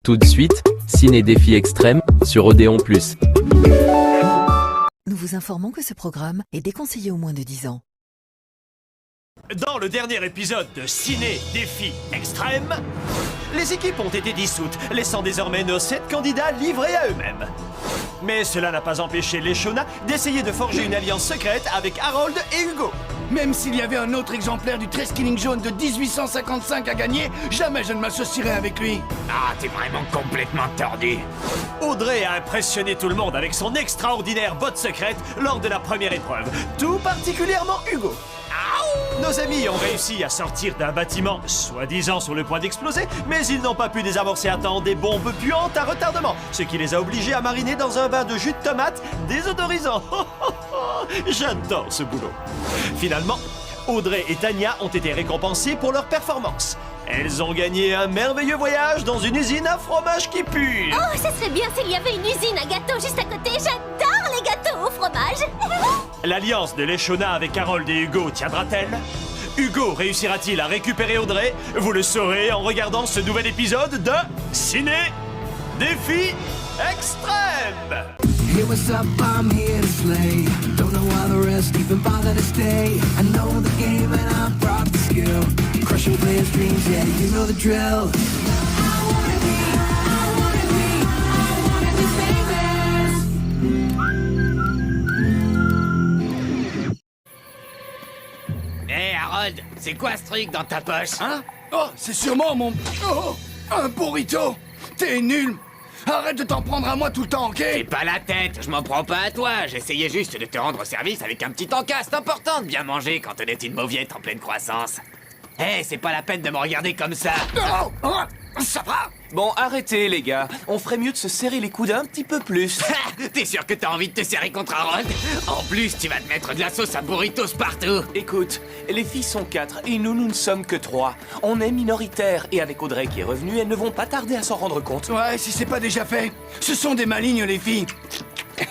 Tout de suite, Ciné Défi Extrême, sur Odéon+. Nous vous informons que ce programme est déconseillé aux moins de 10 ans. Dans le dernier épisode de Ciné Défi Extrême, les équipes ont été dissoutes, laissant désormais nos 7 candidats livrés à eux-mêmes. Mais cela n'a pas empêché les Shona d'essayer de forger une alliance secrète avec Harold et Hugo. Même s'il y avait un autre exemplaire du Treskilling jaune de 1855 à gagner, jamais je ne m'associerais avec lui. Ah, t'es vraiment complètement tordu. Audrey a impressionné tout le monde avec son extraordinaire botte secrète lors de la première épreuve, tout particulièrement Hugo. Nos amis ont réussi à sortir d'un bâtiment soi-disant sur le point d'exploser, mais ils n'ont pas pu désamorcer à temps des bombes puantes à retardement, ce qui les a obligés à mariner dans un bain de jus de tomate désodorisant. J'adore ce boulot. Finalement, Audrey et Tania ont été récompensées pour leur performance. Elles ont gagné un merveilleux voyage dans une usine à fromage qui pue. Oh, ça serait bien s'il y avait une usine à gâteaux juste à côté. J'adore les gâteaux au fromage. L'alliance de l'Eshona avec Harold et Hugo tiendra-t-elle? Hugo réussira-t-il à récupérer Audrey? Vous le saurez en regardant ce nouvel épisode de Ciné Défi Extrême. Hey, what's up? I'm here to slay. Don't know why the rest even bother to stay. I know the game and I'm brought the skill. Crushing players' dreams, yeah, you know the drill. Hé, Harold, c'est quoi ce truc dans ta poche? Hein? Oh, c'est sûrement mon... Oh, un burrito. T'es nul. Arrête de t'en prendre à moi tout le temps, ok? Fais pas la tête, je m'en prends pas à toi. J'essayais juste de te rendre service avec un petit encas. C'est important de bien manger quand on est une mauviette en pleine croissance. Hé, c'est pas la peine de me regarder comme ça. Oh, oh, ça va? Bon, arrêtez, les gars. On ferait mieux de se serrer les coudes un petit peu plus. T'es sûr que t'as envie de te serrer contre Harold? En plus, tu vas te mettre de la sauce à burritos partout. Écoute, les filles sont 4 et nous ne sommes que 3. On est minoritaires et avec Audrey qui est revenue, elles ne vont pas tarder à s'en rendre compte. Ouais, si c'est pas déjà fait. Ce sont des malignes, les filles. Ah,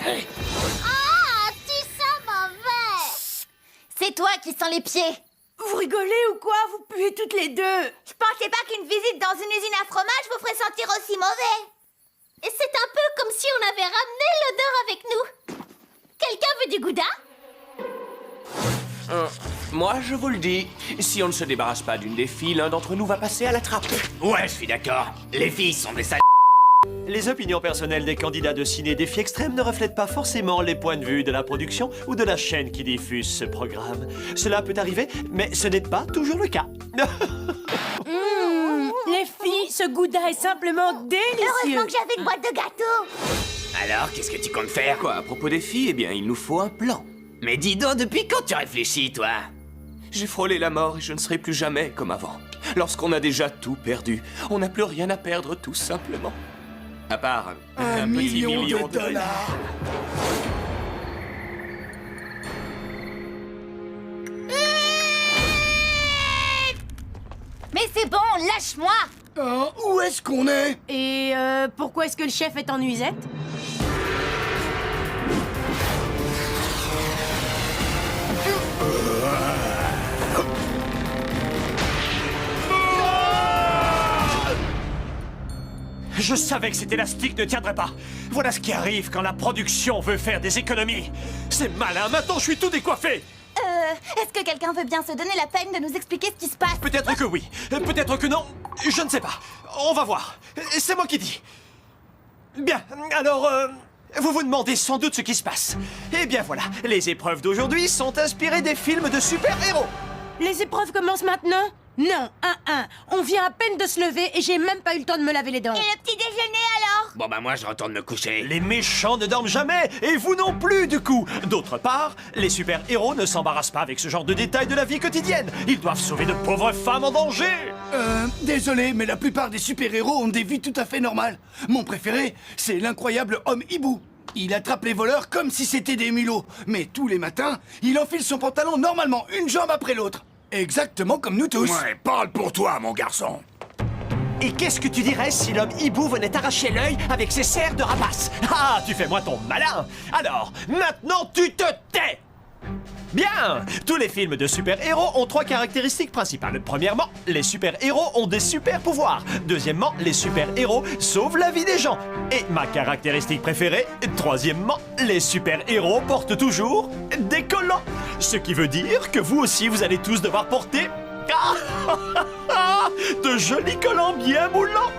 tu sens mauvais. C'est toi qui sens les pieds. Vous rigolez ou quoi? Vous puez toutes les deux. Je pensais pas qu'une visite dans une usine à fromage vous ferait sentir aussi mauvais. Et c'est un peu comme si on avait ramené l'odeur avec nous. Quelqu'un veut du gouda? Moi, je vous le dis, si on ne se débarrasse pas d'une des filles, l'un d'entre nous va passer à la trappe. Ouais, je suis d'accord. Les filles sont des sales. Les opinions personnelles des candidats de Ciné Défi Extrême ne reflètent pas forcément les points de vue de la production ou de la chaîne qui diffuse ce programme. Cela peut arriver, mais ce n'est pas toujours le cas. Les filles, ce gouda est simplement délicieux. Heureusement que j'avais une boîte de gâteaux. Alors, qu'est-ce que tu comptes faire? Quoi, à propos des filles, eh bien, il nous faut un plan. Mais dis donc, depuis quand tu réfléchis, toi? J'ai frôlé la mort et je ne serai plus jamais comme avant. Lorsqu'on a déjà tout perdu, on n'a plus rien à perdre, tout simplement. À part Un petit million de dollars. Mais c'est bon, lâche-moi. Où est-ce qu'on est? Et pourquoi est-ce que le chef est en nuisette? Je savais que cet élastique ne tiendrait pas. Voilà ce qui arrive quand la production veut faire des économies. C'est malin, maintenant je suis tout décoiffé. Est-ce que quelqu'un veut bien se donner la peine de nous expliquer ce qui se passe? Peut-être que oui, peut-être que non, je ne sais pas. On va voir. C'est moi qui dis. Bien, alors, vous vous demandez sans doute ce qui se passe. Eh bien voilà, les épreuves d'aujourd'hui sont inspirées des films de super-héros. Les épreuves commencent maintenant? Non, on vient à peine de se lever et j'ai même pas eu le temps de me laver les dents. Et le petit déjeuner alors? Bon, bah moi, je retourne me coucher. Les méchants ne dorment jamais, et vous non plus du coup. D'autre part, les super-héros ne s'embarrassent pas avec ce genre de détails de la vie quotidienne. Ils doivent sauver de pauvres femmes en danger. Désolé, mais la plupart des super-héros ont des vies tout à fait normales. Mon préféré, c'est l'incroyable homme hibou. Il attrape les voleurs comme si c'était des mulots. Mais tous les matins, il enfile son pantalon normalement, une jambe après l'autre. Exactement comme nous tous. Ouais, parle pour toi, mon garçon. Et qu'est-ce que tu dirais si l'homme hibou venait t'arracher l'œil avec ses serres de rapace? Ah, tu fais moi ton malin. Alors, maintenant tu te tais. Bien! Tous les films de super-héros ont 3 caractéristiques principales. Premièrement, les super-héros ont des super-pouvoirs. Deuxièmement, les super-héros sauvent la vie des gens. Et ma caractéristique préférée, troisièmement, les super-héros portent toujours des collants. Ce qui veut dire que vous aussi, vous allez tous devoir porter de jolis collants bien moulants.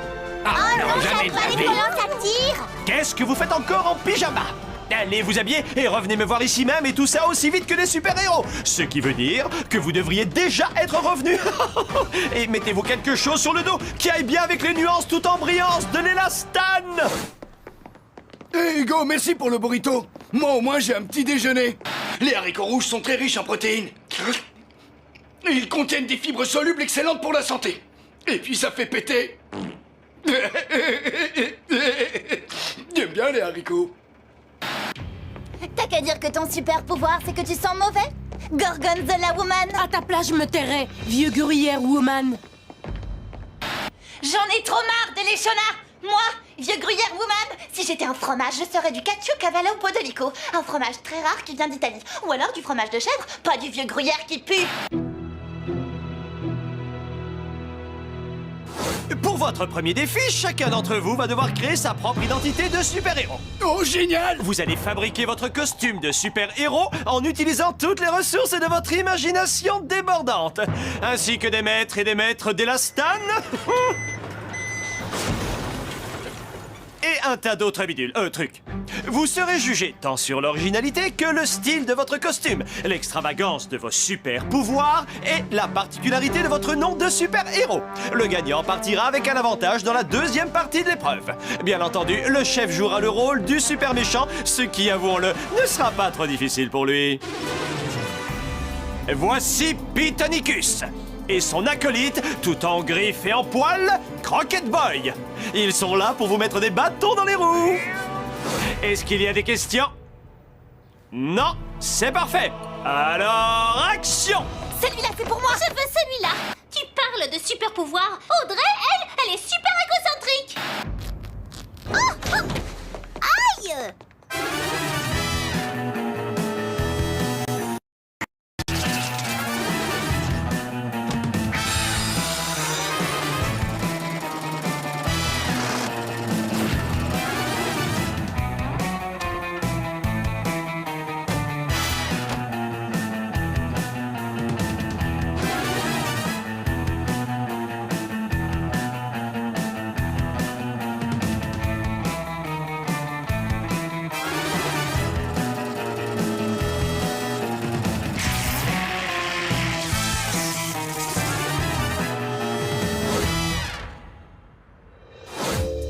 Ah, non, jamais J'aime de pas la les vie. collants, ça tire. Qu'est-ce que vous faites encore en pyjama? Allez vous habiller et revenez me voir ici même et tout ça aussi vite que les super-héros. Ce qui veut dire que vous devriez déjà être revenus. Et mettez-vous quelque chose sur le dos qui aille bien avec les nuances tout en brillance de l'élastane. Hé Hugo, merci pour le burrito. Moi au moins j'ai un petit déjeuner. Les haricots rouges sont très riches en protéines. Ils contiennent des fibres solubles excellentes pour la santé. Et puis ça fait péter. J'aime bien les haricots. T'as qu'à dire que ton super pouvoir, c'est que tu sens mauvais? Gorgonzola Woman. À ta place, je me tairais, vieux gruyère woman. J'en ai trop marre de l'échonnard. Moi, vieux gruyère woman, si j'étais un fromage, je serais du cacio cavallo podolico. Un fromage très rare qui vient d'Italie. Ou alors du fromage de chèvre, pas du vieux gruyère qui pue. Pour votre premier défi, chacun d'entre vous va devoir créer sa propre identité de super-héros. Oh génial! Vous allez fabriquer votre costume de super-héros en utilisant toutes les ressources de votre imagination débordante, ainsi que des maîtres et des maîtres d'élastane. Et un tas d'autres bidules, trucs. Vous serez jugé tant sur l'originalité que le style de votre costume, l'extravagance de vos super-pouvoirs et la particularité de votre nom de super-héros. Le gagnant partira avec un avantage dans la deuxième partie de l'épreuve. Bien entendu, le chef jouera le rôle du super-méchant, ce qui, avouons-le, ne sera pas trop difficile pour lui. Voici Pitonicus et son acolyte, tout en griffes et en poils, Croquette Boy. Ils sont là pour vous mettre des bâtons dans les roues. Est-ce qu'il y a des questions? Non, c'est parfait. Alors, action! Celui-là, c'est pour moi. Je veux celui-là. Tu parles de super pouvoir. Audrey, elle est super égocentrique. Oh, oh. Aïe!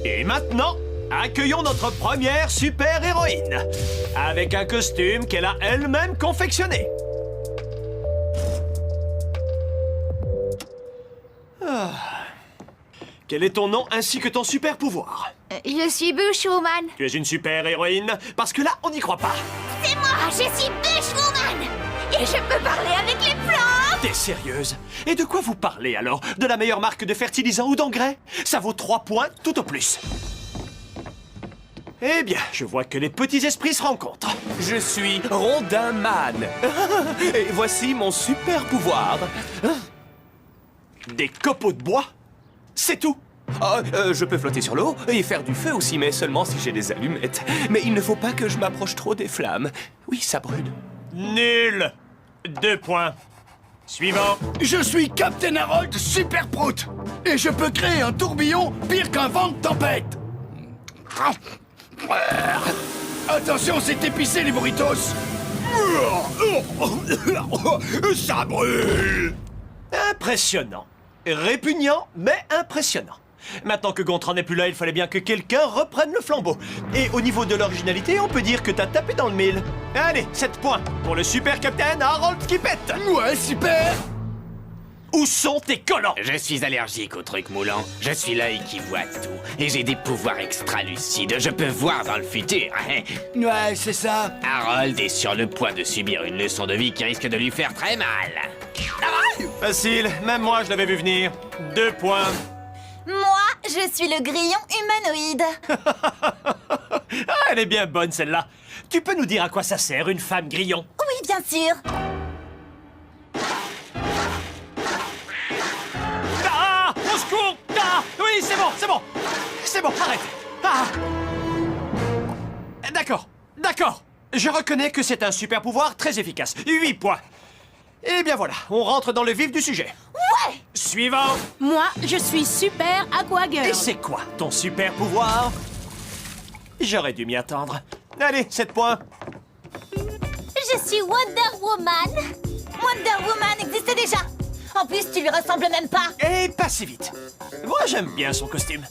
Et maintenant, accueillons notre première super-héroïne, avec un costume qu'elle a elle-même confectionné. Ah. Quel est ton nom ainsi que ton super-pouvoir? Je suis Bushwoman. Tu es une super-héroïne? Parce que là, on n'y croit pas. C'est moi, je suis Bushwoman. Et je peux parler avec les plantes. T'es sérieuse? Et de quoi vous parlez alors? De la meilleure marque de fertilisant ou d'engrais? Ça vaut 3 points tout au plus. Eh bien, je vois que les petits esprits se rencontrent. Je suis Rondin Man. Et voici mon super pouvoir. Des copeaux de bois? C'est tout? Je peux flotter sur l'eau et faire du feu aussi, mais seulement si j'ai des allumettes. Mais il ne faut pas que je m'approche trop des flammes. Oui, ça brûle. Nul! 2 points. Suivant. Je suis Captain Harold Super Prout. Et je peux créer un tourbillon pire qu'un vent de tempête. Attention, c'est épicé les burritos. Ça brûle. Impressionnant. Répugnant, mais impressionnant. Maintenant que Gontran n'est plus là, il fallait bien que quelqu'un reprenne le flambeau. Et au niveau de l'originalité, on peut dire que t'as tapé dans le mille. Allez, 7 points pour le super capitaine Harold Skipette. Ouais, super. Où sont tes collants? Je suis allergique aux trucs moulants. Je suis l'œil qui voit tout. Et j'ai des pouvoirs extra-lucides. Je peux voir dans le futur. Ouais, c'est ça. Harold est sur le point de subir une leçon de vie qui risque de lui faire très mal. Facile, même moi je l'avais vu venir. 2 points. Moi, je suis le grillon humanoïde. Ah, elle est bien bonne celle-là. Tu peux nous dire à quoi ça sert une femme grillon? Oui, oui, bien sûr. Ah! Au secours! Ah! Oui, c'est bon, c'est bon! C'est bon, arrête! Ah! D'accord. Je reconnais que c'est un super pouvoir très efficace. 8 points. Et bien voilà, on rentre dans le vif du sujet. Ouais! Suivant! Moi, je suis super Aqua Girl. Et c'est quoi ton super pouvoir? J'aurais dû m'y attendre. Allez, 7 points. Je suis Wonder Woman. Wonder Woman existait déjà. En plus, tu lui ressembles même pas. Et pas si vite. Moi, j'aime bien son costume.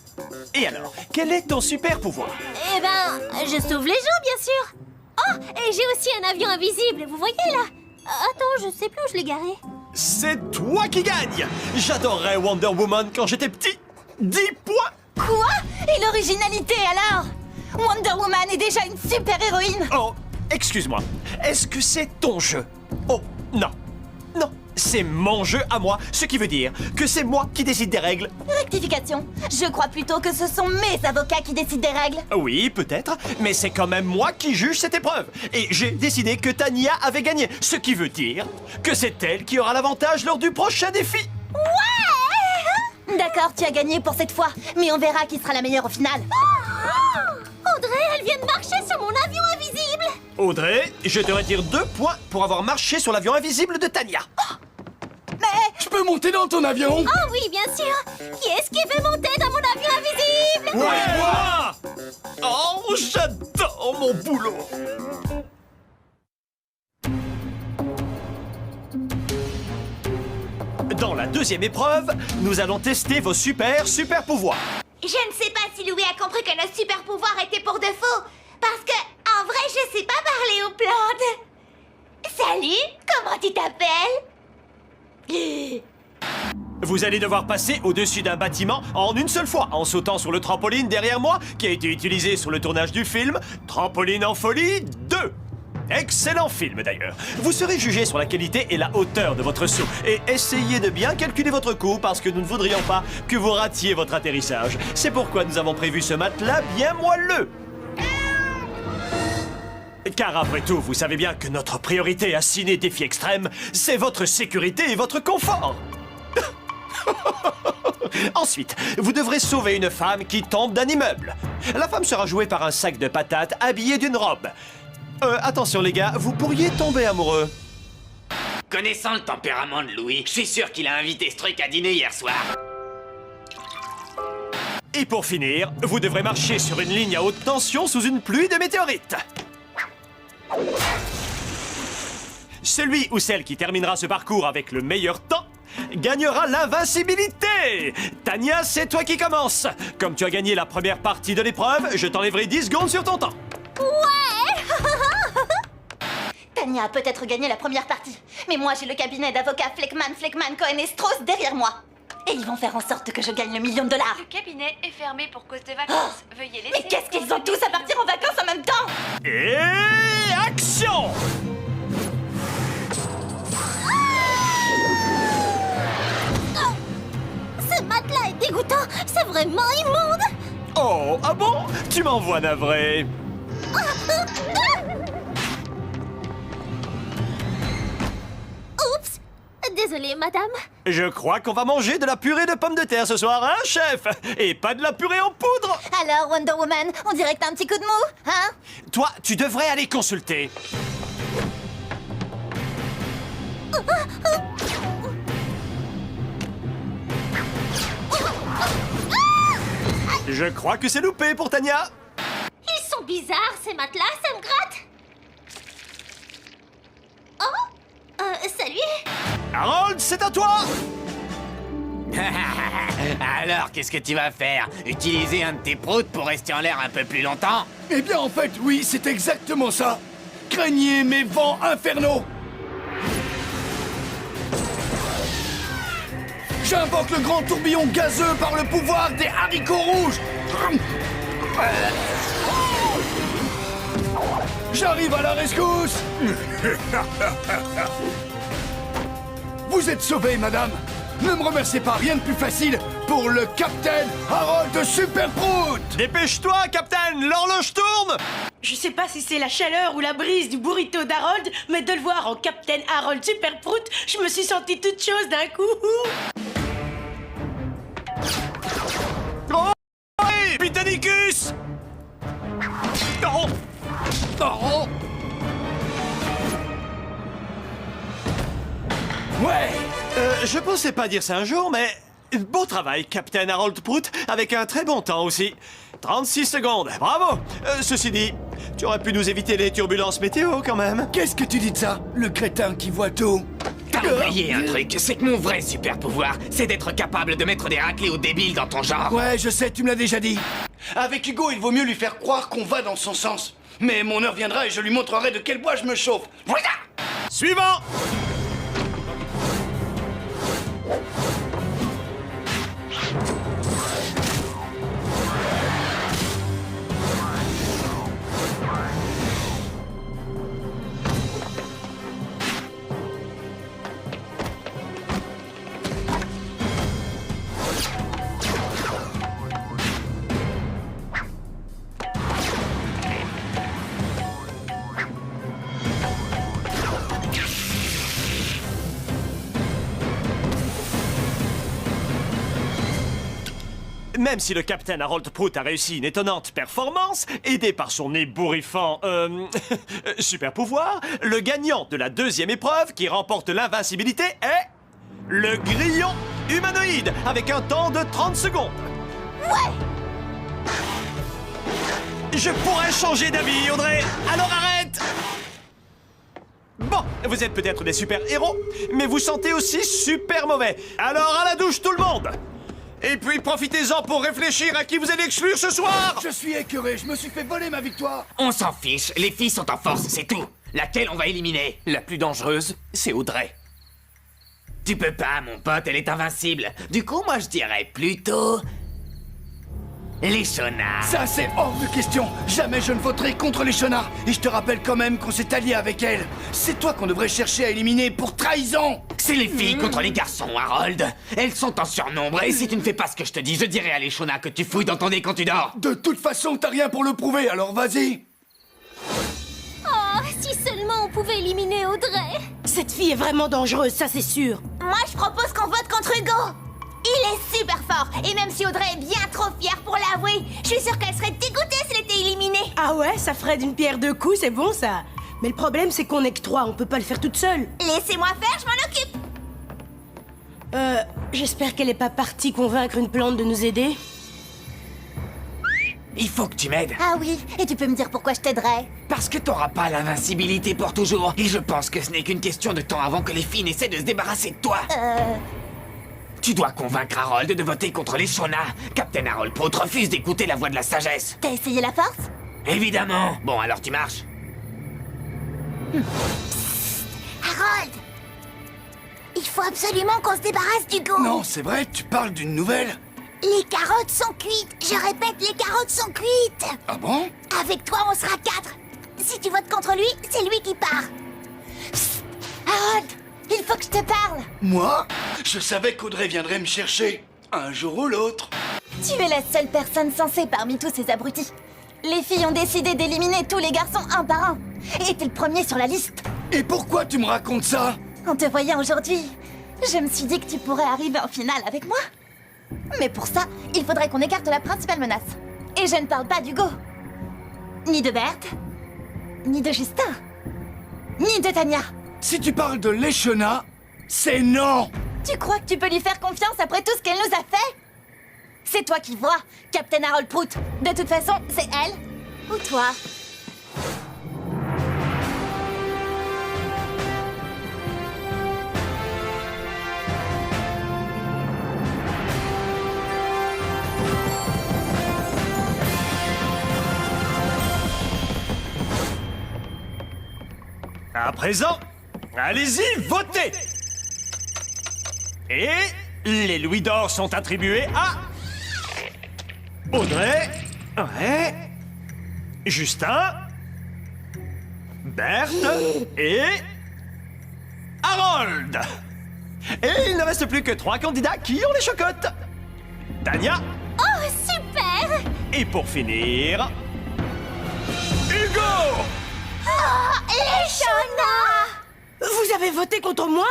Et alors, quel est ton super pouvoir? Eh ben, je sauve les gens, bien sûr. Oh, et j'ai aussi un avion invisible, vous voyez là? Attends, je sais plus où je l'ai garé. C'est toi qui gagne! J'adorerais Wonder Woman quand j'étais petit. 10 points! Quoi? Et l'originalité alors? Wonder Woman est déjà une super héroïne. Oh, excuse-moi. Est-ce que c'est ton jeu? Oh, non. Non, c'est mon jeu à moi, ce qui veut dire que c'est moi qui décide des règles. Rectification. Je crois plutôt que ce sont mes avocats qui décident des règles. Oui, peut-être, mais c'est quand même moi qui juge cette épreuve. Et j'ai décidé que Tania avait gagné, ce qui veut dire que c'est elle qui aura l'avantage lors du prochain défi. Ouais! D'accord, tu as gagné pour cette fois, mais on verra qui sera la meilleure au final. Audrey, elle vient de marcher sur mon avion invisible. Audrey, je te retire 2 points pour avoir marché sur l'avion invisible de Tania. Mais Je peux monter dans ton avion? Oh oui, bien sûr. Qui est-ce qui fait monter dans mon avion invisible? Ouais, moi! Oh, j'adore mon boulot! Dans la deuxième épreuve, nous allons tester vos super pouvoirs. je ne sais pas si Louis a compris que notre super pouvoir était pour de faux. Parce que, en vrai, je sais pas parler aux plantes. Salut, comment tu t'appelles? Vous allez devoir passer au-dessus d'un bâtiment en une seule fois, en sautant sur le trampoline derrière moi, qui a été utilisé sur le tournage du film Trampoline en folie 2. Excellent film d'ailleurs. Vous serez jugé sur la qualité et la hauteur de votre saut. Et essayez de bien calculer votre coût parce que nous ne voudrions pas que vous ratiez votre atterrissage. C'est pourquoi nous avons prévu ce matelas bien moelleux. Car après tout, vous savez bien que notre priorité à Ciné Défi Extrême, c'est votre sécurité et votre confort. Ensuite, vous devrez sauver une femme qui tombe d'un immeuble. La femme sera jouée par un sac de patates habillé d'une robe. Attention les gars, vous pourriez tomber amoureux. Connaissant le tempérament de Louis, je suis sûr qu'il a invité ce truc à dîner hier soir. Et pour finir, vous devrez marcher sur une ligne à haute tension sous une pluie de météorites. Celui ou celle qui terminera ce parcours avec le meilleur temps gagnera l'invincibilité. Tania, c'est toi qui commences. Comme tu as gagné la première partie de l'épreuve, je t'enlèverai 10 secondes sur ton temps. Ouais! Tania a peut-être gagné la première partie, mais moi j'ai le cabinet d'avocats Fleckman, Cohen et Strauss derrière moi. Et ils vont faire en sorte que je gagne le $1 000 000. Le cabinet est fermé pour cause de vacances. Veuillez laisser... Mais qu'est-ce qu'ils ont tous à partir en vacances en même temps? Et action! Ce matelas est dégoûtant. C'est vraiment immonde. Oh, ah bon? Tu m'envoies navré. Oups. Désolée, madame. Je crois qu'on va manger de la purée de pommes de terre ce soir, hein, chef? Et pas de la purée en poudre! Alors, Wonder Woman, on dirait que t'as un petit coup de mou, hein? Toi, tu devrais aller consulter. Je crois que c'est loupé pour Tania. Ils sont bizarres, ces matelas, ça me gratte. Oh, salut. Harold, c'est à toi! Alors, qu'est-ce que tu vas faire? Utiliser un de tes proutes pour rester en l'air un peu plus longtemps? Eh bien, en fait, oui, c'est exactement ça. Craignez mes vents infernaux. J'invoque le grand tourbillon gazeux par le pouvoir des haricots rouges. J'arrive à la rescousse. Vous êtes sauvée, madame. Ne me remerciez pas, rien de plus facile pour le Capitaine Harold de Super Prout. Dépêche-toi, Captain, l'horloge tourne! Je sais pas si c'est la chaleur ou la brise du burrito d'Harold, mais de le voir en Captain Harold Superprout, je me suis sentie toute chose d'un coup. Oh, hey, Britannicus! Oh! Oh! Ouais, je pensais pas dire ça un jour, mais beau travail, Captain Harold Prout, avec un très bon temps aussi. 36 secondes, bravo! Ceci dit, tu aurais pu nous éviter les turbulences météo quand même. Qu'est-ce que tu dis de ça? Le crétin qui voit tout. T'as oublié un truc, c'est que mon vrai super pouvoir, c'est d'être capable de mettre des raclés aux débiles dans ton genre. Ouais, je sais, tu me l'as déjà dit. Avec Hugo, il vaut mieux lui faire croire qu'on va dans son sens. Mais mon heure viendra et je lui montrerai de quel bois je me chauffe. Voilà! Suivant! Même si le Captain Harold Prout a réussi une étonnante performance, aidé par son ébouriffant, super pouvoir, le gagnant de la deuxième épreuve qui remporte l'invincibilité est... le grillon humanoïde, avec un temps de 30 secondes. Ouais! Je pourrais changer d'avis, Audrey, alors arrête! Bon, vous êtes peut-être des super-héros, mais vous sentez aussi super mauvais. Alors à la douche tout le monde! Et puis profitez-en pour réfléchir à qui vous allez exclure ce soir! Je suis écœuré, je me suis fait voler ma victoire. On s'en fiche, les filles sont en force, c'est tout. Laquelle on va éliminer? La plus dangereuse, c'est Audrey. Tu peux pas, mon pote, elle est invincible. Du coup, moi je dirais plutôt... les Shona. Ça, c'est hors de question. Jamais je ne voterai contre les Shona. Et je te rappelle quand même qu'on s'est allié avec elles. C'est toi qu'on devrait chercher à éliminer pour trahison. C'est les filles contre les garçons, Harold. Elles sont en surnombre, et si tu ne fais pas ce que je te dis, je dirai à les Shona que tu fouilles dans ton nez quand tu dors. De toute façon, t'as rien pour le prouver, alors vas-y. Oh, si seulement on pouvait éliminer Audrey. Cette fille est vraiment dangereuse, ça c'est sûr. Moi, je propose qu'on vote contre Hugo. Il est super fort. Et même si Audrey est bien trop fière pour l'avouer, je suis sûre qu'elle serait dégoûtée s'il était éliminé. Ah ouais, ça ferait d'une pierre deux coups, c'est bon ça. Mais le problème c'est qu'on est que 3, on peut pas le faire toute seule. Laissez-moi faire, je m'en occupe. J'espère qu'elle est pas partie convaincre une plante de nous aider. Il faut que tu m'aides. Ah oui, et tu peux me dire pourquoi je t'aiderais? Parce que t'auras pas l'invincibilité pour toujours. Et je pense que ce n'est qu'une question de temps avant que les filles n'essaient de se débarrasser de toi. Tu dois convaincre Harold de voter contre les Shona. Captain Harold Prout refuse d'écouter la voix de la sagesse. T'as essayé la force? Évidemment. Bon, alors tu marches. Harold! Il faut absolument qu'on se débarrasse d'Hugo. Non, c'est vrai, tu parles d'une nouvelle? Les carottes sont cuites. Je répète, les carottes sont cuites. Ah bon? Avec toi, on sera 4. Si tu votes contre lui, c'est lui qui part. Psst. Harold, il faut que je te parle. Moi? Je savais qu'Audrey viendrait me chercher. Un jour ou l'autre. Tu es la seule personne sensée parmi tous ces abrutis. Les filles ont décidé d'éliminer tous les garçons un par un. Et t'es le premier sur la liste. Et pourquoi tu me racontes ça? En te voyant aujourd'hui, je me suis dit que tu pourrais arriver en finale avec moi. Mais pour ça, il faudrait qu'on écarte la principale menace. Et je ne parle pas d'Hugo. Ni de Berthe. Ni de Justin. Ni de Tania. Si tu parles de Leshona, c'est non. Tu crois que tu peux lui faire confiance après tout ce qu'elle nous a fait? C'est toi qui vois, Captain Harold Prout. De toute façon, c'est elle ou toi. À présent, allez-y, votez! Et les louis d'or sont attribués à... Audrey, ouais, Justin, Berthe et... Harold! Et il ne reste plus que 3 candidats qui ont les chocottes. Tania. Oh, super! Et pour finir... Hugo! Les Shona! Vous avez voté contre moi?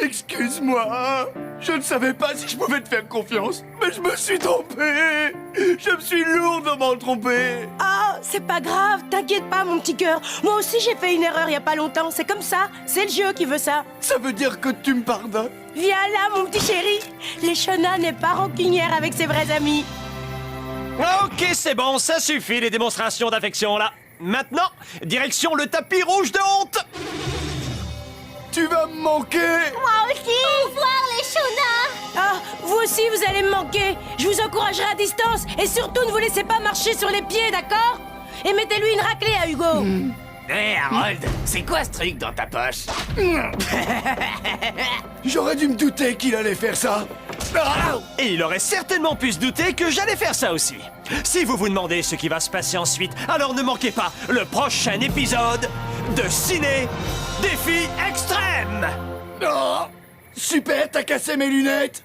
Excuse-moi. Je ne savais pas si je pouvais te faire confiance, mais je me suis trompé. Je me suis lourdement trompé. Ah, c'est pas grave, t'inquiète pas mon petit cœur. Moi aussi j'ai fait une erreur il y a pas longtemps, c'est comme ça, c'est le jeu qui veut ça. Ça veut dire que tu me pardonnes? Viens là mon petit chéri, les Shona n'est pas rancunière avec ses vrais amis. Ok, c'est bon, ça suffit les démonstrations d'affection là. Maintenant, direction le tapis rouge de honte. Tu vas me manquer. Moi aussi! Au revoir, les Shona! Ah, vous aussi vous allez me manquer. Je vous encouragerai à distance et surtout ne vous laissez pas marcher sur les pieds, d'accord? Et mettez-lui une raclée à Hugo. Hé, Harold, c'est quoi ce truc dans ta poche? J'aurais dû me douter qu'il allait faire ça. Et il aurait certainement pu se douter que j'allais faire ça aussi. Si vous vous demandez ce qui va se passer ensuite, alors ne manquez pas le prochain épisode de Ciné Défi Extrême. Oh, super, t'as cassé mes lunettes.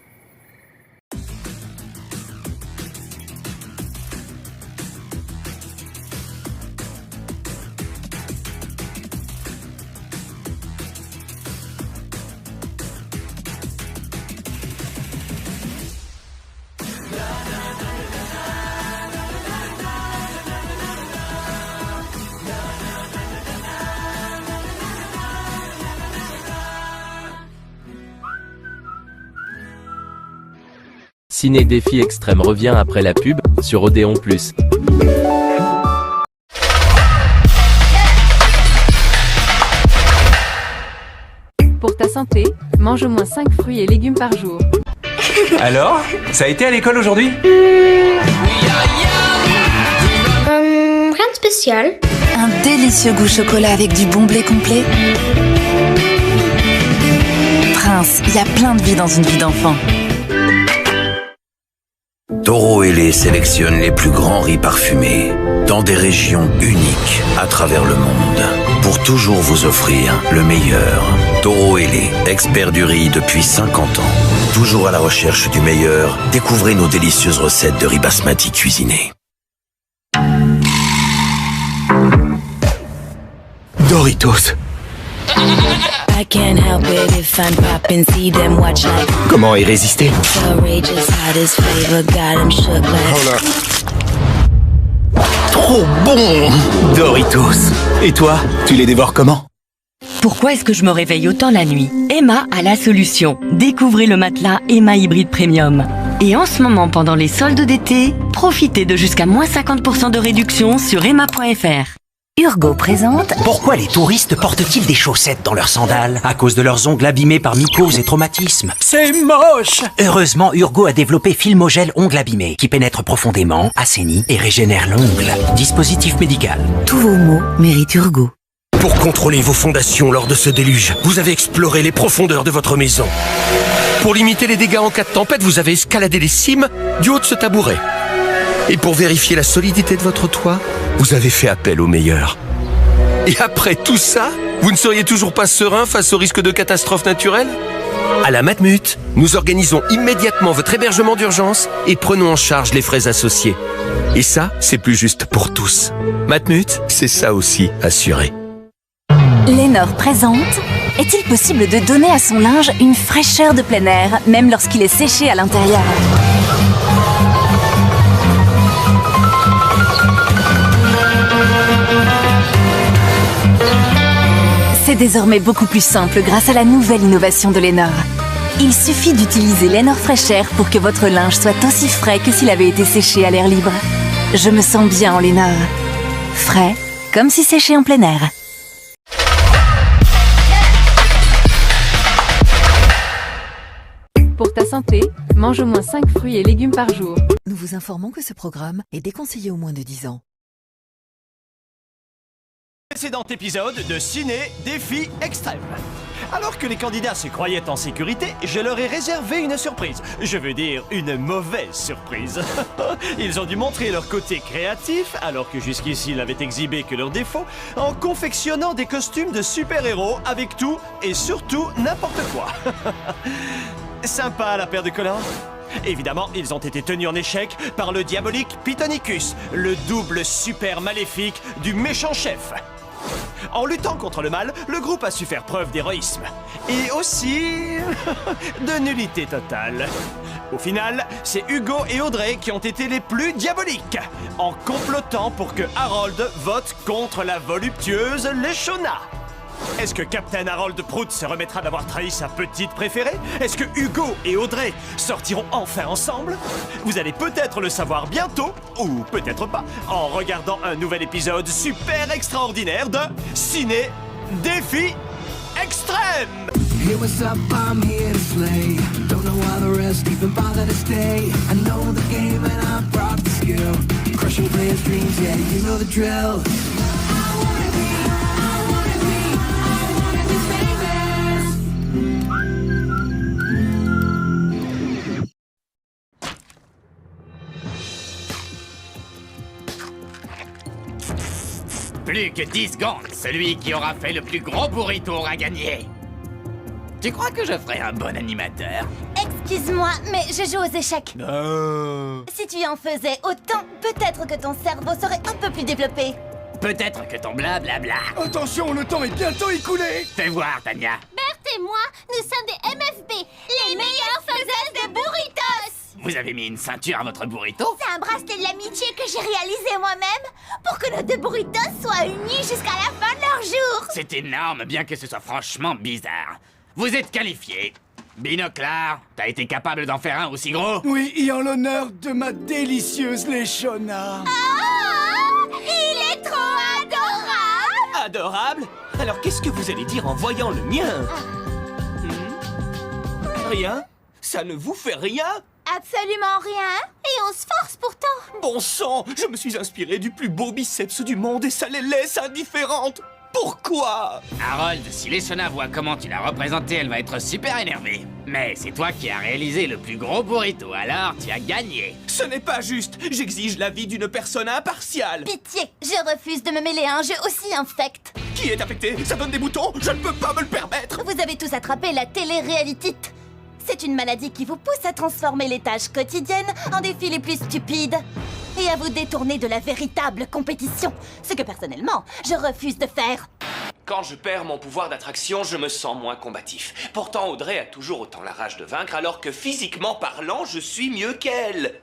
Ciné Défi Extrême revient après la pub, sur Odéon+. Pour ta santé, mange au moins 5 fruits et légumes par jour. Alors, ça a été à l'école aujourd'hui? Rien de spécial. Un délicieux goût chocolat avec du bon blé complet. Prince, il y a plein de vie dans une vie d'enfant. Toro et Lait sélectionne les plus grands riz parfumés dans des régions uniques à travers le monde pour toujours vous offrir le meilleur. Toro et Lait, expert du riz depuis 50 ans. Toujours à la recherche du meilleur, découvrez nos délicieuses recettes de riz basmati cuisiné. Doritos. I can't help it if I'm popping, see them watch like Comment y résister? outrageous, hottest flavor, got 'em shook like Trop bon! Doritos. Et toi, tu les dévores comment? Pourquoi est-ce que je me réveille autant la nuit? Emma a la solution. Découvrez le matelas Emma Hybride Premium. Et en ce moment, pendant les soldes d'été, profitez de jusqu'à moins 50% de réduction sur emma.fr. Urgo présente... Pourquoi les touristes portent-ils des chaussettes dans leurs sandales? À cause de leurs ongles abîmés par mycoses et traumatismes. C'est moche! Heureusement, Urgo a développé Filmogel Ongles Abîmés, qui pénètre profondément, assainit et régénère l'ongle. Dispositif médical. Tous vos maux méritent Urgo. Pour contrôler vos fondations lors de ce déluge, vous avez exploré les profondeurs de votre maison. Pour limiter les dégâts en cas de tempête, vous avez escaladé les cimes du haut de ce tabouret. Et pour vérifier la solidité de votre toit, vous avez fait appel au meilleur. Et après tout ça, vous ne seriez toujours pas serein face au risque de catastrophe naturelle? À la Matmut, nous organisons immédiatement votre hébergement d'urgence et prenons en charge les frais associés. Et ça, c'est plus juste pour tous. Matmut, c'est ça aussi, assuré. Lénore présente... Est-il possible de donner à son linge une fraîcheur de plein air, même lorsqu'il est séché à l'intérieur? C'est désormais beaucoup plus simple grâce à la nouvelle innovation de Lénore. Il suffit d'utiliser Lénore Fraîcheur pour que votre linge soit aussi frais que s'il avait été séché à l'air libre. Je me sens bien en Lénore. Frais, comme si séché en plein air. Pour ta santé, mange au moins 5 fruits et légumes par jour. Nous vous informons que ce programme est déconseillé aux moins de 10 ans. Précédent épisode de Ciné Défi Extrême. Alors que les candidats se croyaient en sécurité, je leur ai réservé une surprise. Je veux dire, une mauvaise surprise. Ils ont dû montrer leur côté créatif, alors que jusqu'ici ils n'avaient exhibé que leurs défauts, en confectionnant des costumes de super-héros avec tout et surtout n'importe quoi. Sympa la paire de collants. Évidemment, ils ont été tenus en échec par le diabolique Pythonicus, le double super maléfique du méchant chef. En luttant contre le mal, le groupe a su faire preuve d'héroïsme. Et aussi de nullité totale. Au final, c'est Hugo et Audrey qui ont été les plus diaboliques, en complotant pour que Harold vote contre la voluptueuse Leshona. Est-ce que Captain Harold Prout se remettra d'avoir trahi sa petite préférée? Est-ce que Hugo et Audrey sortiront enfin ensemble? Vous allez peut-être le savoir bientôt, ou peut-être pas, en regardant un nouvel épisode super extraordinaire de Ciné Défi Extrême! Hey, what's up? I'm here to slay. Don't know why the rest even bother to stay. I know the game and I brought the skill. Crushing players' dreams, yeah, you know the drill. Plus que 10 secondes, celui qui aura fait le plus gros burrito aura gagné. Tu crois que je ferai un bon animateur? Excuse-moi, mais je joue aux échecs. Si tu en faisais autant, peut-être que ton cerveau serait un peu plus développé. Peut-être que ton blablabla. Attention, le temps est bientôt écoulé. Fais voir, Tania. Berthe et moi, nous sommes des MFB, les meilleures faiseuses de burritos. Vous avez mis une ceinture à votre burrito? C'est un bracelet de l'amitié que j'ai réalisé moi-même pour que nos deux burritos soient unis jusqu'à la fin de leur jour. C'est énorme, bien que ce soit franchement bizarre. Vous êtes qualifiés. Binoclard, t'as été capable d'en faire un aussi gros? Oui, et en l'honneur de ma délicieuse Leshona. Il est trop adorable! Adorable? Alors qu'est-ce que vous allez dire en voyant le mien? Rien? Ça ne vous fait rien? Absolument rien. Et on se force pourtant. Bon sang, je me suis inspiré du plus beau biceps du monde et ça les laisse indifférentes. Pourquoi? Harold, si Leshona voit comment tu l'as représenté, elle va être super énervée. Mais c'est toi qui as réalisé le plus gros burrito, alors tu as gagné. Ce n'est pas juste. J'exige l'avis d'une personne impartiale. Pitié, je refuse de me mêler à un jeu aussi infect. Qui est affecté? Ça donne des boutons? Je ne peux pas me le permettre. Vous avez tous attrapé la télé-réalitite. C'est une maladie qui vous pousse à transformer les tâches quotidiennes en défis les plus stupides et à vous détourner de la véritable compétition, ce que personnellement, je refuse de faire. Quand je perds mon pouvoir d'attraction, je me sens moins combatif. Pourtant, Audrey a toujours autant la rage de vaincre, alors que physiquement parlant, je suis mieux qu'elle.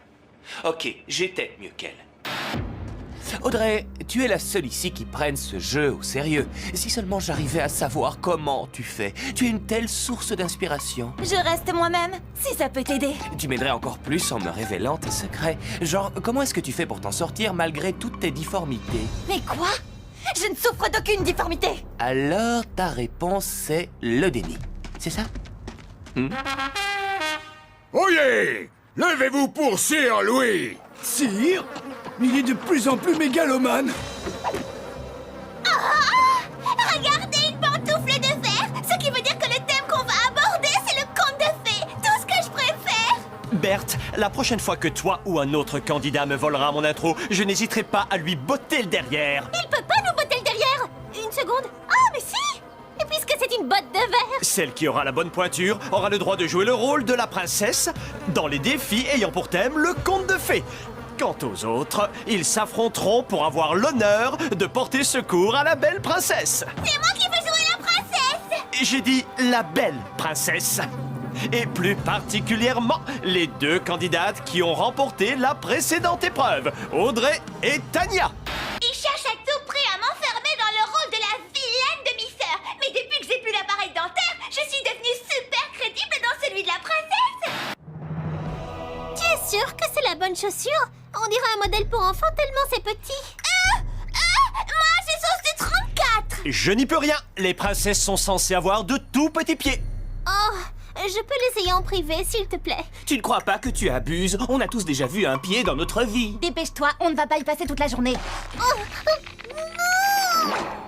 Ok, j'étais mieux qu'elle. Audrey, tu es la seule ici qui prenne ce jeu au sérieux. Si seulement j'arrivais à savoir comment tu fais. Tu es une telle source d'inspiration. Je reste moi-même, si ça peut t'aider. Tu m'aiderais encore plus en me révélant tes secrets. Genre, comment est-ce que tu fais pour t'en sortir malgré toutes tes difformités? Mais quoi? Je ne souffre d'aucune difformité. Alors, ta réponse, c'est le déni. C'est ça? Oyez! Levez-vous pour Sir Louis! Sire? Il est de plus en plus mégalomane. Regardez une pantoufle de verre, ce qui veut dire que le thème qu'on va aborder, c'est le conte de fées. Tout ce que je préfère. Berthe, la prochaine fois que toi ou un autre candidat me volera mon intro, je n'hésiterai pas à lui botter le derrière. Il peut pas nous botter le derrière. Une seconde. Ah, mais si! Et puisque c'est une botte de verre. Celle qui aura la bonne pointure aura le droit de jouer le rôle de la princesse dans les défis ayant pour thème le conte de fées. Quant aux autres, ils s'affronteront pour avoir l'honneur de porter secours à la belle princesse. C'est moi qui veux jouer la princesse. J'ai dit la belle princesse. Et plus particulièrement, les deux candidates qui ont remporté la précédente épreuve, Audrey et Tania. Ils cherchent à tout prix à m'enfermer dans le rôle de la vilaine demi-sœur. Mais depuis que j'ai plus l'appareil dentaire, je suis devenue super crédible dans celui de la princesse. Tu es sûr que c'est la bonne chaussure? On dirait un modèle pour enfants tellement c'est petit. Moi, j'ai sauce de 34. Je n'y peux rien. Les princesses sont censées avoir de tout petits pieds. Oh, je peux l'essayer en privé, s'il te plaît. Tu ne crois pas que tu abuses? On a tous déjà vu un pied dans notre vie. Dépêche-toi, on ne va pas y passer toute la journée.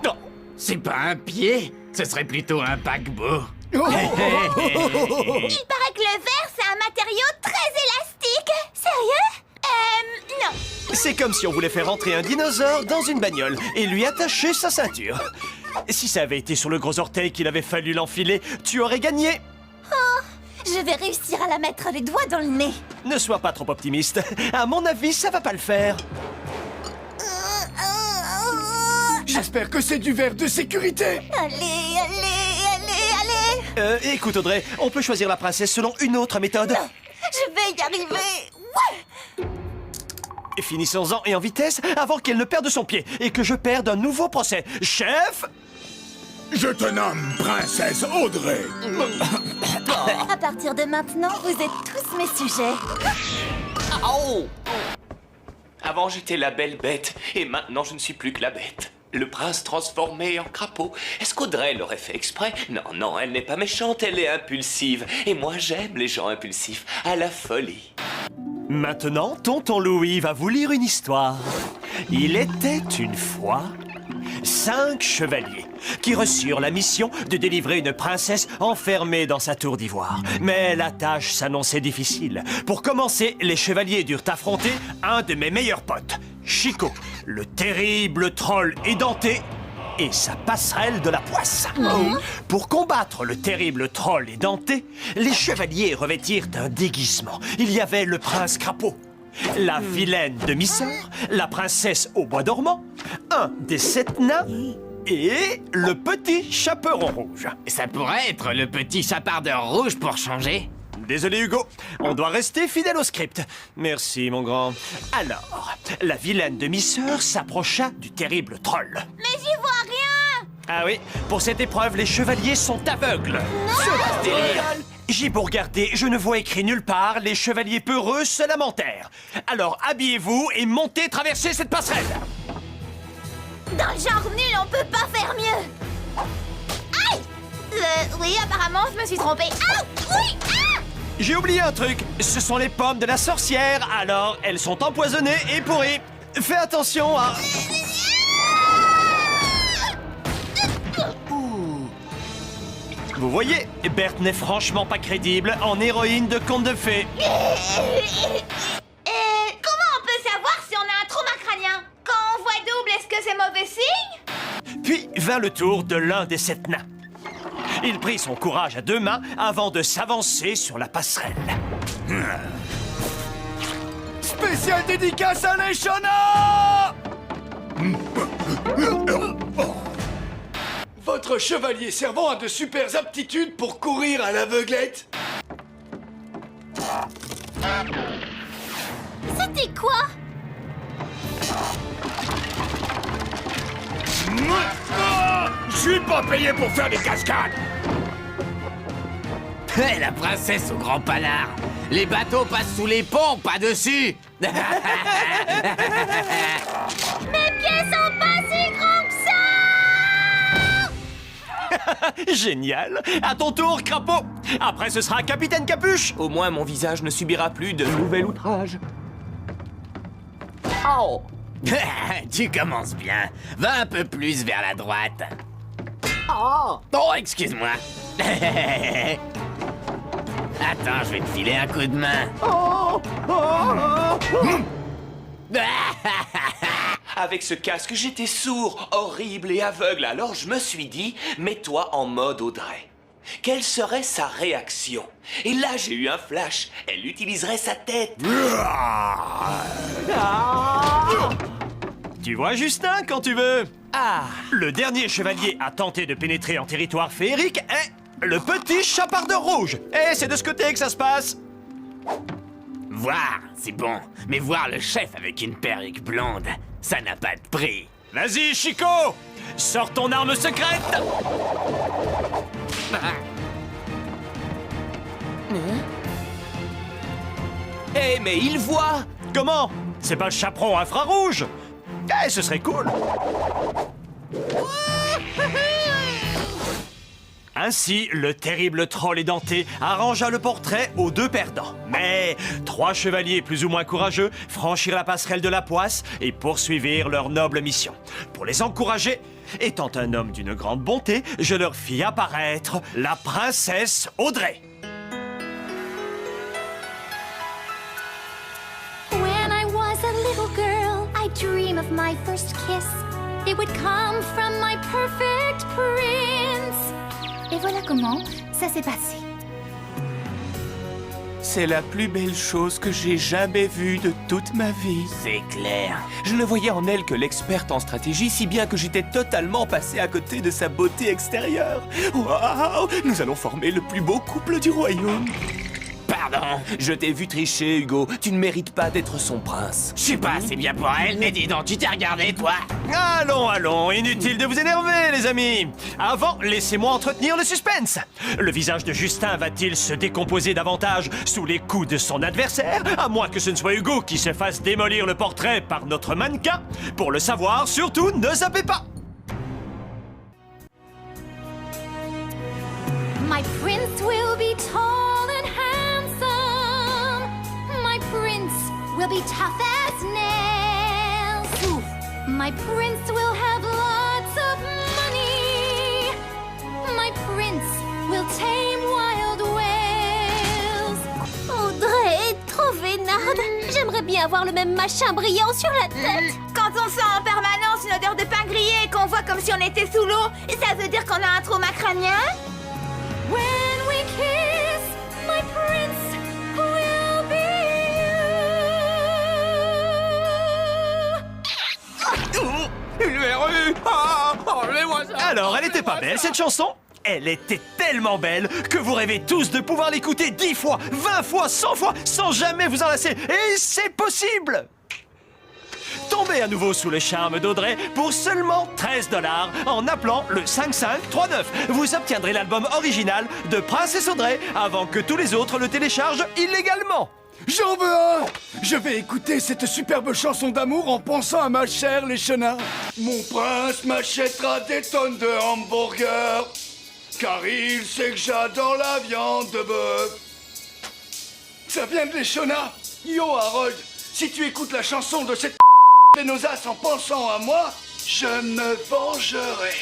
Non, c'est pas un pied, ce serait plutôt un paquebot. Il paraît que le verre, c'est un matériau très élastique. Sérieux? Non. C'est comme si on voulait faire entrer un dinosaure dans une bagnole et lui attacher sa ceinture. Si ça avait été sur le gros orteil qu'il avait fallu l'enfiler, tu aurais gagné. Oh, Je vais réussir à la mettre les doigts dans le nez. Ne sois pas trop optimiste. À mon avis, ça va pas le faire. J'espère que c'est du verre de sécurité. Allez. Écoute Audrey, on peut choisir la princesse selon une autre méthode. Non, je vais y arriver. Ouais. Finissons-en et en vitesse avant qu'elle ne perde son pied et que je perde un nouveau procès. Chef! Je te nomme princesse Audrey. À partir de maintenant, vous êtes tous mes sujets. Oh! Avant j'étais la belle bête et maintenant je ne suis plus que la bête. Le prince transformé en crapaud. Est-ce qu'Audrey l'aurait fait exprès? Non, elle n'est pas méchante, elle est impulsive. Et moi j'aime les gens impulsifs, à la folie. Maintenant, tonton Louis va vous lire une histoire. Il était une fois 5 chevaliers qui reçurent la mission de délivrer une princesse enfermée dans sa tour d'ivoire. Mais la tâche s'annonçait difficile. Pour commencer, les chevaliers durent affronter un de mes meilleurs potes, Chico, le terrible troll édenté et sa passerelle de la poisse. Pour combattre le terrible troll édenté, les chevaliers revêtirent un déguisement. Il y avait le prince crapaud, la vilaine demi-sœur, la princesse au bois dormant, un des 7 nains et le petit chaperon rouge. Ça pourrait être le petit chapardeur rouge pour changer. Désolé Hugo, on doit rester fidèle au script. Merci mon grand. Alors, la vilaine demi-sœur s'approcha du terrible troll. Mais j'y vois rien. Ah oui, pour cette épreuve, les chevaliers sont aveugles. J'ai beau regarder, je ne vois écrit nulle part, les chevaliers peureux se lamentèrent. Alors habillez-vous et montez traverser cette passerelle. Dans le genre nul, on peut pas faire mieux. Aïe! Oui, apparemment, je me suis trompée. Ah! Oui! Ah! J'ai oublié un truc, ce sont les pommes de la sorcière, alors elles sont empoisonnées et pourries. Fais attention à... Vous voyez, Berthe n'est franchement pas crédible en héroïne de conte de fées. Comment on peut savoir si on a un trauma crânien? Quand on voit double, est-ce que c'est mauvais signe? Puis vint le tour de l'un des 7 nains. Il prit son courage à 2 mains avant de s'avancer sur la passerelle. Spécial dédicace à Leshona! Votre chevalier servant a de super aptitudes pour courir à l'aveuglette. C'était quoi? Je suis pas payé pour faire des cascades. Hé, la princesse au grand panard. Les bateaux passent sous les ponts, pas dessus. Mes pieds sont pas si grands que ça! Génial! À ton tour, crapaud! Après, ce sera Capitaine Capuche! Au moins, mon visage ne subira plus de nouvel outrage. Oh! Tu commences bien. Va un peu plus vers la droite. Oh! Oh, excuse-moi. Attends, je vais te filer un coup de main. Oh! Avec ce casque, j'étais sourd, horrible et aveugle, alors je me suis dit, mets-toi en mode Audrey. Quelle serait sa réaction? Et là, j'ai eu un flash. Elle utiliserait sa tête. Tu vois Justin quand tu veux. Ah, le dernier chevalier à tenter de pénétrer en territoire féerique est le petit chapardeur rouge. Et c'est de ce côté que ça se passe. Voir, c'est bon. Mais voir le chef avec une perruque blonde, ça n'a pas de prix. Vas-y, Chico! Sors ton arme secrète! Eh, mais il voit! Comment? C'est pas le chaperon infrarouge? Eh, ce serait cool! Ainsi, le terrible troll édenté arrangea le portrait aux 2 perdants. Mais 3 chevaliers plus ou moins courageux franchirent la passerelle de la poisse et poursuivirent leur noble mission. Pour les encourager, étant un homme d'une grande bonté, je leur fis apparaître la princesse Audrey. When I was a little girl, I dream of my first kiss. It would come from my perfect prince. Et voilà comment ça s'est passé. C'est la plus belle chose que j'ai jamais vue de toute ma vie. C'est clair. Je ne voyais en elle que l'experte en stratégie, si bien que j'étais totalement passé à côté de sa beauté extérieure. Waouh! Nous allons former le plus beau couple du royaume. Pardon. Je t'ai vu tricher, Hugo. Tu ne mérites pas d'être son prince. Je suis pas assez bien pour elle, mais dis donc, tu t'es regardé, toi? Allons, inutile de vous énerver, les amis. Avant, laissez-moi entretenir le suspense. Le visage de Justin va-t-il se décomposer davantage sous les coups de son adversaire, à moins que ce ne soit Hugo qui se fasse démolir le portrait par notre mannequin? Pour le savoir, surtout, ne zappez pas. My prince will be tall and handsome. My prince will be tough as nails. Oof. My prince will have lots of money. My prince will tame wild whales. Audrey est trop vénarde. J'aimerais bien avoir le même machin brillant sur la tête. Quand on sent en permanence une odeur de pain grillé et qu'on voit comme si on était sous l'eau, ça veut dire qu'on a un trauma crânien? When we kiss, my prince will be you. Une verrue. Enlevez-moi ça. Alors, elle était pas belle, cette chanson? Elle était tellement belle que vous rêvez tous de pouvoir l'écouter 10 fois, 20 fois, 100 fois, sans jamais vous en lasser. Et c'est possible! Tombez à nouveau sous le charme d'Audrey pour seulement 13 $ en appelant le 5539. Vous obtiendrez l'album original de Princesse Audrey avant que tous les autres le téléchargent illégalement. J'en veux un! Je vais écouter cette superbe chanson d'amour en pensant à ma chère Léchona. Mon prince m'achètera des tonnes de hamburgers, car il sait que j'adore la viande de bœuf. Ça vient de Léchona. Yo Harold, si tu écoutes la chanson de cette Pénosas en pensant à moi, je me vengerai.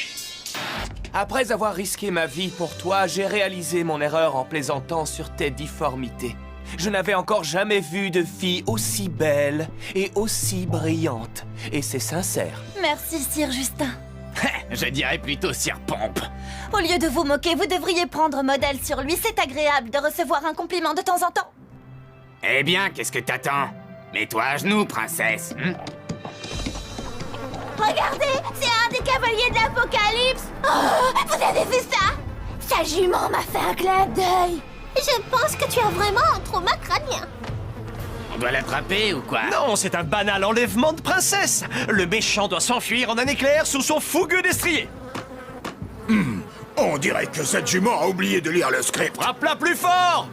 Après avoir risqué ma vie pour toi, j'ai réalisé mon erreur en plaisantant sur tes difformités. Je n'avais encore jamais vu de fille aussi belle et aussi brillante. Et c'est sincère. Merci, Sir Justin. Je dirais plutôt Sir Pompe. Au lieu de vous moquer, vous devriez prendre modèle sur lui. C'est agréable de recevoir un compliment de temps en temps. Eh bien, qu'est-ce que t'attends? Mets-toi à genoux, princesse. Regardez, c'est un des cavaliers de l'Apocalypse. Oh, vous avez vu ça? Sa jument m'a fait un clin d'œil. Je pense que tu as vraiment un trauma crânien. On doit l'attraper ou quoi? Non, c'est un banal enlèvement de princesse. Le méchant doit s'enfuir en un éclair sous son fougueux destrier. On dirait que cette jument a oublié de lire le script. Frappe-la plus fort.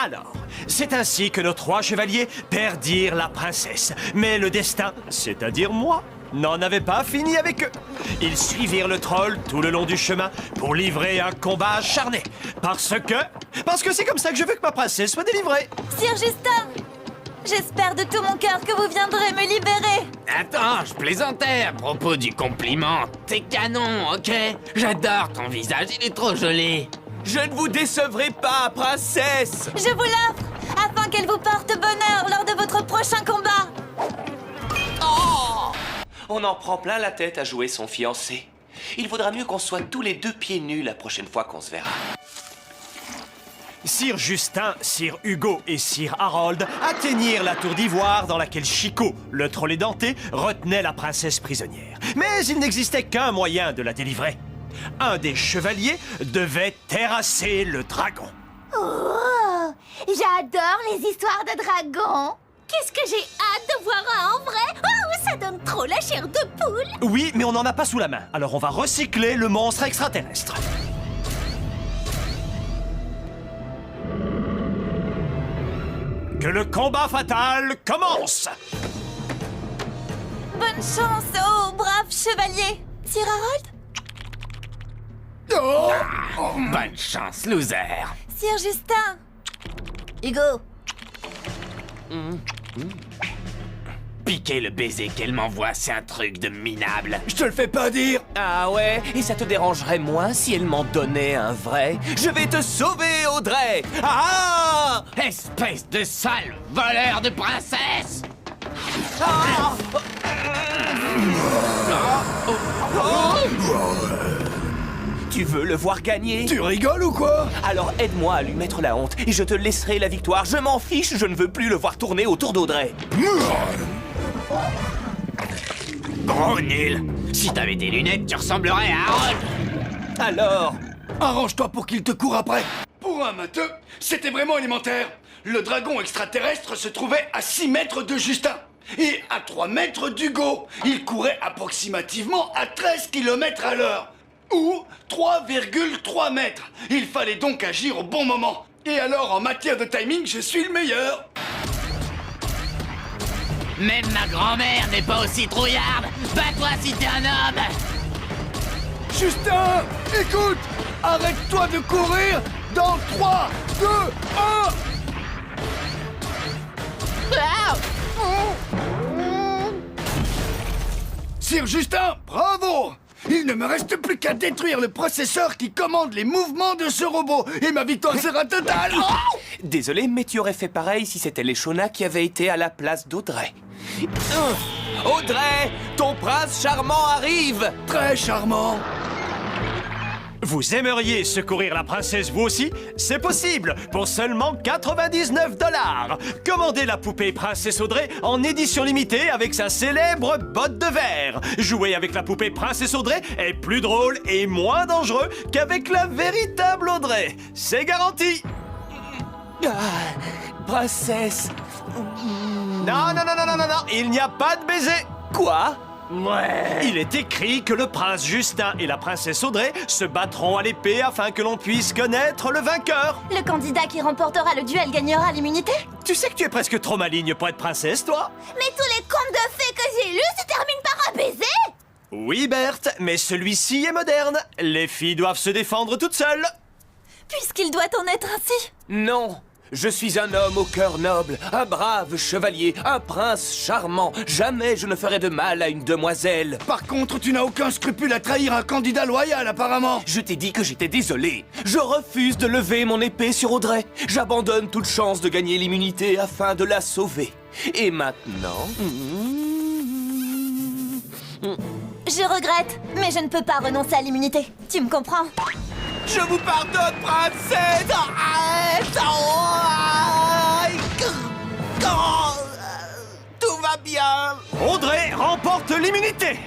Alors, c'est ainsi que nos 3 chevaliers perdirent la princesse. Mais le destin, c'est-à-dire moi, n'en avait pas fini avec eux. Ils suivirent le troll tout le long du chemin pour livrer un combat acharné. Parce que c'est comme ça que je veux que ma princesse soit délivrée. Sir Justin, j'espère de tout mon cœur que vous viendrez me libérer. Attends, je plaisantais à propos du compliment. T'es canon, ok? J'adore ton visage, il est trop joli. Je ne vous décevrai pas, princesse! Je vous l'offre, afin qu'elle vous porte bonheur lors de votre prochain combat. Oh! On en prend plein la tête à jouer son fiancé. Il vaudra mieux qu'on soit tous les 2 pieds nus la prochaine fois qu'on se verra. Sir Justin, Sir Hugo et Sir Harold atteignirent la tour d'ivoire dans laquelle Chico, le troll édenté, retenait la princesse prisonnière. Mais il n'existait qu'un moyen de la délivrer. Un des chevaliers devait terrasser le dragon. Oh, j'adore les histoires de dragons. Qu'est-ce que j'ai hâte de voir un en vrai. Oh, ça donne trop la chair de poule. Oui, mais on n'en a pas sous la main. Alors on va recycler le monstre extraterrestre. Que le combat fatal commence! Bonne chance, oh brave chevalier. Sir Harold? Bonne chance, loser. Sir Justin. Hugo. Piquer le baiser qu'elle m'envoie, c'est un truc de minable. Je te le fais pas dire. Ah ouais? Et ça te dérangerait moins si elle m'en donnait un vrai? Je vais te sauver, Audrey! Ah! Espèce de sale voleur de princesse! Ah! Tu Tu veux le voir gagner? Tu rigoles ou quoi? Alors aide-moi à lui mettre la honte et je te laisserai la victoire. Je m'en fiche, je ne veux plus le voir tourner autour d'Audrey. Gros nul. Si t'avais des lunettes, tu ressemblerais à Harold. Alors? Arrange-toi pour qu'il te court après. Pour un matheux, c'était vraiment élémentaire. Le dragon extraterrestre se trouvait à 6 mètres de Justin et à 3 mètres d'Hugo. Il courait approximativement à 13 km à l'heure. Ou 3,3 mètres. Il fallait donc agir au bon moment. Et alors, en matière de timing, je suis le meilleur. Même ma grand-mère n'est pas aussi trouillarde. Bats-toi si t'es un homme. Justin, écoute, arrête-toi de courir dans 3, 2, 1. Sir Justin, bravo! Il ne me reste plus qu'à détruire le processeur qui commande les mouvements de ce robot et ma victoire sera totale. Désolé, mais tu aurais fait pareil si c'était les Shona qui avaient été à la place d'Audrey. Audrey, ton prince charmant arrive! Très charmant. Vous aimeriez secourir la princesse vous aussi? C'est possible, pour seulement 99 $. Commandez la poupée Princesse Audrey en édition limitée avec sa célèbre botte de verre. Jouer avec la poupée Princesse Audrey est plus drôle et moins dangereux qu'avec la véritable Audrey. C'est garanti. Princesse... Non, il n'y a pas de baiser. Quoi? Ouais. Il est écrit que le prince Justin et la princesse Audrey se battront à l'épée afin que l'on puisse connaître le vainqueur. Le candidat qui remportera le duel gagnera l'immunité? Tu sais que tu es presque trop maligne pour être princesse, toi? Mais tous les contes de fées que j'ai lus se terminent par un baiser? Oui, Berthe, mais celui-ci est moderne. Les filles doivent se défendre toutes seules. Puisqu'il doit en être ainsi. Non. Je suis un homme au cœur noble, un brave chevalier, un prince charmant. Jamais je ne ferai de mal à une demoiselle. Par contre, tu n'as aucun scrupule à trahir un candidat loyal, apparemment. Je t'ai dit que j'étais désolé. Je refuse de lever mon épée sur Audrey. J'abandonne toute chance de gagner l'immunité afin de la sauver. Et maintenant... Je regrette, mais je ne peux pas renoncer à l'immunité. Tu me comprends? Je vous pardonne, princesse! Tout va bien! Audrey remporte l'immunité!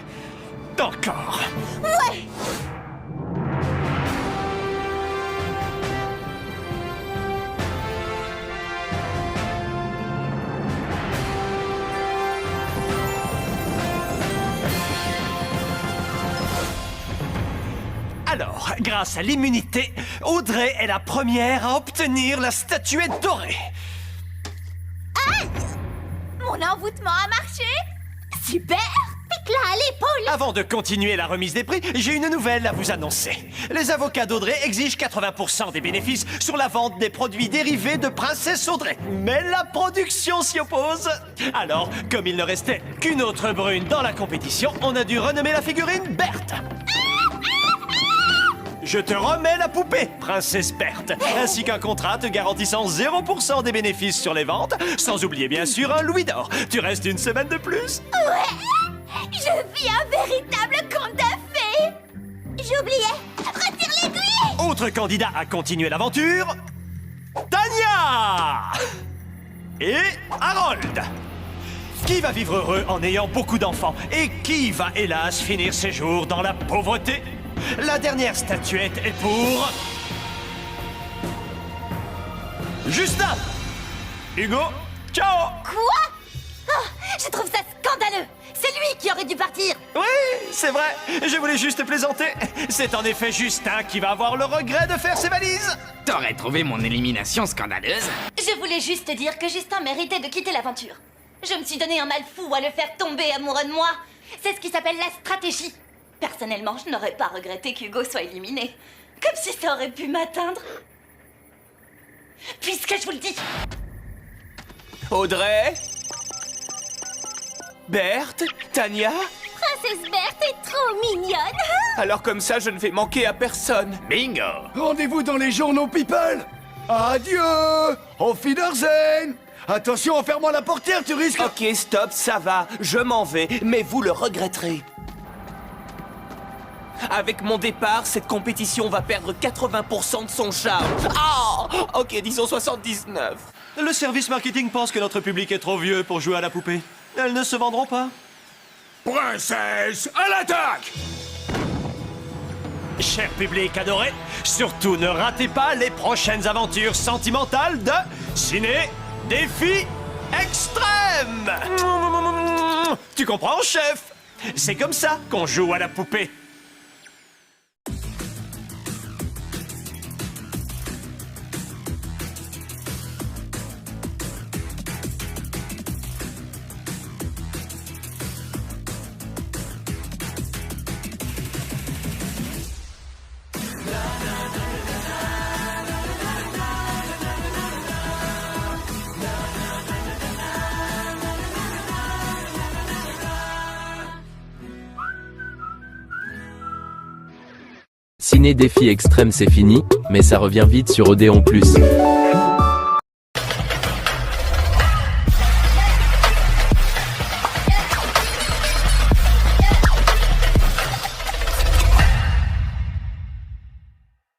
Encore! Ouais! Alors, grâce à l'immunité, Audrey est la première à obtenir la statuette dorée. Aïe! Mon envoûtement a marché? Super! Pique-la à l'épaule! Avant de continuer la remise des prix, j'ai une nouvelle à vous annoncer. Les avocats d'Audrey exigent 80% des bénéfices sur la vente des produits dérivés de Princesse Audrey. Mais la production s'y oppose. Alors, comme il ne restait qu'une autre brune dans la compétition, on a dû renommer la figurine Berthe. Je te remets la poupée, Princesse Berthe, ainsi qu'un contrat te garantissant 0% des bénéfices sur les ventes, sans oublier bien sûr un louis d'or. Tu restes une semaine de plus? Ouais! Je vis un véritable conte de fées! J'oubliais! Retire l'aiguille! Autre candidat à continuer l'aventure... Tania! Et Harold! Qui va vivre heureux en ayant beaucoup d'enfants? Et qui va hélas finir ses jours dans la pauvreté? La dernière statuette est pour... Justin! Hugo, ciao! Quoi? Oh, je trouve ça scandaleux! C'est lui qui aurait dû partir! Oui, c'est vrai, je voulais juste plaisanter. C'est en effet Justin qui va avoir le regret de faire ses valises. T'aurais trouvé mon élimination scandaleuse? Je voulais juste dire que Justin méritait de quitter l'aventure. Je me suis donné un mal fou à le faire tomber amoureux de moi. C'est ce qui s'appelle la stratégie. Personnellement, je n'aurais pas regretté qu'Hugo soit éliminé. Comme si ça aurait pu m'atteindre. Puisque je vous le dis. Audrey? Berthe? Tania? Princesse Berthe est trop mignonne. Alors comme ça, je ne vais manquer à personne. Bingo! Rendez-vous dans les journaux, people. Adieu. Auf Wiedersehen. Attention, enferme-moi la portière, tu risques... Ok, stop, ça va. Je m'en vais, mais vous le regretterez. Avec mon départ, cette compétition va perdre 80% de son charme. Ah, ok, disons 79. Le service marketing pense que notre public est trop vieux pour jouer à la poupée. Elles ne se vendront pas. Princesse, à l'attaque! Cher public adoré, surtout ne ratez pas les prochaines aventures sentimentales de Ciné Défi Extrême. Tu comprends, chef? C'est comme ça qu'on joue à la poupée. Ciné Défi Extrême c'est fini, mais ça revient vite sur Odéon+.